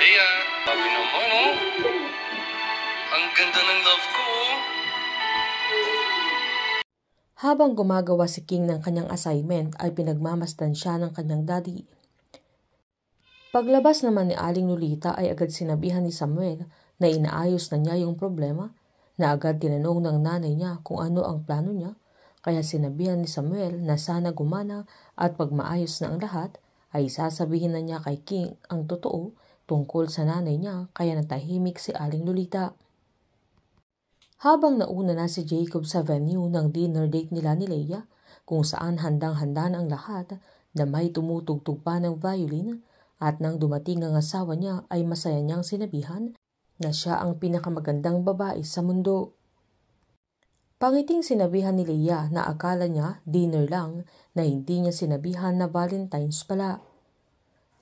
Leia, sabi naman, oh. Ang ganda ng love ko, oh. Habang gumagawa si King ng kanyang assignment ay pinagmamasdan siya ng kanyang daddy. Paglabas naman ni Aling Lolita ay agad sinabihan ni Samuel na inaayos na niya yung problema, na agad tinanong ng nanay niya kung ano ang plano niya, kaya sinabihan ni Samuel na sana gumana at pag maayos na ang lahat ay sasabihin na niya kay King ang totoo tungkol sa nanay niya, kaya natahimik si Aling Lolita. Habang nauna na si Jacob sa venue ng dinner date nila ni Leia, kung saan handang-handa na ang lahat na may tumutugtog pa ng violin, at nang dumating ang asawa niya ay masaya niyang sinabihan na siya ang pinakamagandang babae sa mundo. Pangiting sinabihan ni Leia na akala niya dinner lang, na hindi niya sinabihan na Valentine's pala.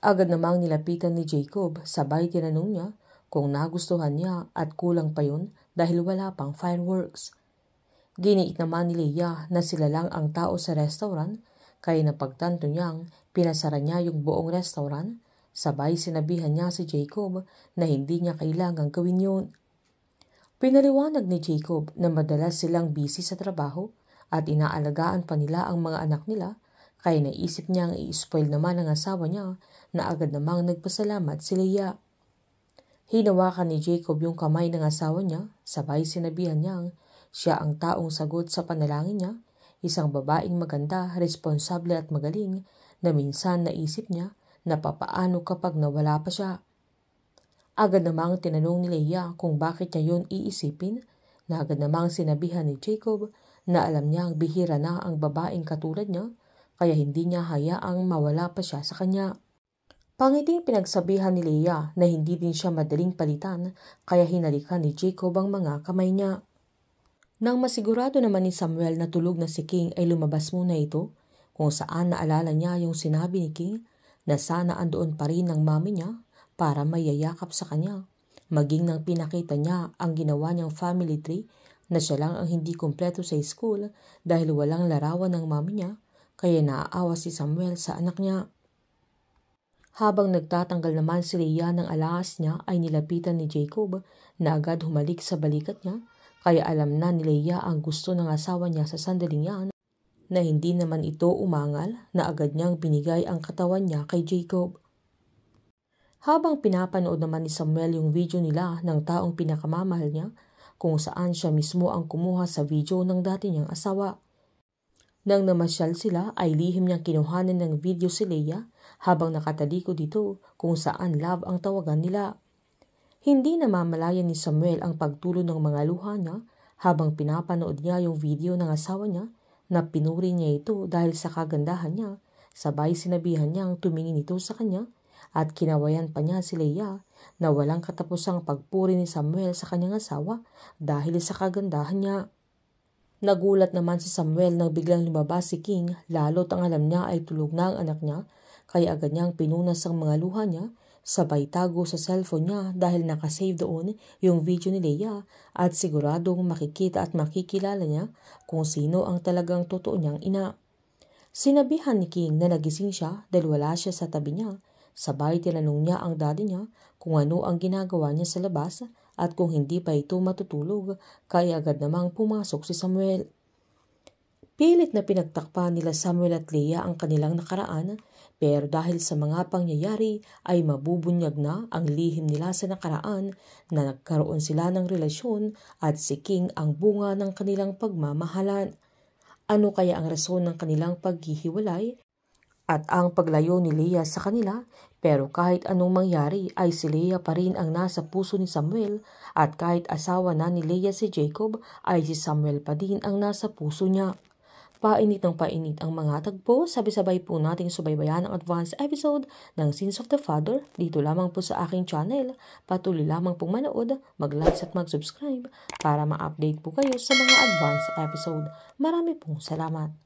Agad namang nilapitan ni Jacob, sabay tinanong niya kung nagustuhan niya at kulang pa yun dahil wala pang fireworks. Giniit naman ni Leia na sila lang ang tao sa restaurant, kaya napagtanto niyang pinasara niya yung buong restaurant, sabay sinabihan niya si Jacob na hindi niya kailangang gawin yun. Pinaliwanag ni Jacob na madalas silang busy sa trabaho at inaalagaan pa nila ang mga anak nila, kaya naisip niyang i-spoil naman ang asawa niya, na agad namang nagpasalamat si Leia. Hinawakan ni Jacob yung kamay ng asawa niya, sabay sinabihan niyang siya ang taong sagot sa panalangin niya, isang babaeng maganda, responsable at magaling, na minsan naisip niya na papaano kapag nawala pa siya. Agad namang tinanong ni Leia kung bakit niya yun iisipin, na agad namang sinabihan ni Jacob na alam niyang bihira na ang babaeng katulad niya, kaya hindi niya hayaang mawala pa siya sa kanya. Pangiting pinagsabihan ni Leia na hindi din siya madaling palitan, kaya hinalikan ni Jacob ang mga kamay niya. Nang masigurado naman ni Samuel na tulog na si King ay lumabas muna ito, kung saan naalala niya yung sinabi ni King na sana andoon pa rin ang mami niya para mayayakap sa kanya, maging nang pinakita niya ang ginawa niyang family tree na siya lang ang hindi kumpleto sa school dahil walang larawan ng mami niya, kaya naaawa si Samuel sa anak niya. Habang nagtatanggal naman si Leia ng alahas niya ay nilapitan ni Jacob na agad humalik sa balikat niya, kaya alam na ni Leia ang gusto ng asawa niya sa sandaling yan, na hindi naman ito umangal, na agad niyang binigay ang katawan niya kay Jacob. Habang pinapanood naman ni Samuel yung video nila ng taong pinakamamahal niya, kung saan siya mismo ang kumuha sa video ng dati niyang asawa. Nang namasyal sila ay lihim niyang kinuhanan ng video si Leia habang nakatalikod dito, kung saan love ang tawagan nila. Hindi namamalayan ni Samuel ang pagtulo ng mga luha niya habang pinapanood niya yung video ng asawa niya, na pinuri niya ito dahil sa kagandahan niya, sabay sinabihan niyang tumingin ito sa kanya, at kinawayan pa niya si Leia na walang katapusang pagpuri ni Samuel sa kanyang asawa dahil sa kagandahan niya. Nagulat naman si Samuel nang biglang lumabas si King, lalo't ang alam niya ay tulog na ang anak niya, kaya agad niyang pinunas ang mga luha niya, sabay tago sa cellphone niya dahil nakasave doon yung video ni Leia, at siguradong makikita at makikilala niya kung sino ang talagang totoo niyang ina. Sinabihan ni King na nagising siya dahil wala siya sa tabi niya, sabay tinanong niya ang daddy niya kung ano ang ginagawa niya sa labas, at kung hindi pa ito matutulog, kaya agad namang pumasok si Samuel. Pilit na pinagtakpan nila Samuel at Leia ang kanilang nakaraan, pero dahil sa mga pangyayari ay mabubunyag na ang lihim nila sa nakaraan, na nagkaroon sila ng relasyon at si King ang bunga ng kanilang pagmamahalan. Ano kaya ang rason ng kanilang paghihiwalay at ang paglayo ni Leia sa kanila? Pero kahit anong mangyari ay si Leia pa rin ang nasa puso ni Samuel, at kahit asawa na ni Leia si Jacob ay si Samuel pa din ang nasa puso niya. Painit ng painit ang mga tagpo, sabay-sabay po nating subaybayan ang advanced episode ng Sins of the Father dito lamang po sa aking channel. Patuloy lamang pong manood, mag-like at mag-subscribe para ma-update po kayo sa mga advanced episode. Marami pong salamat.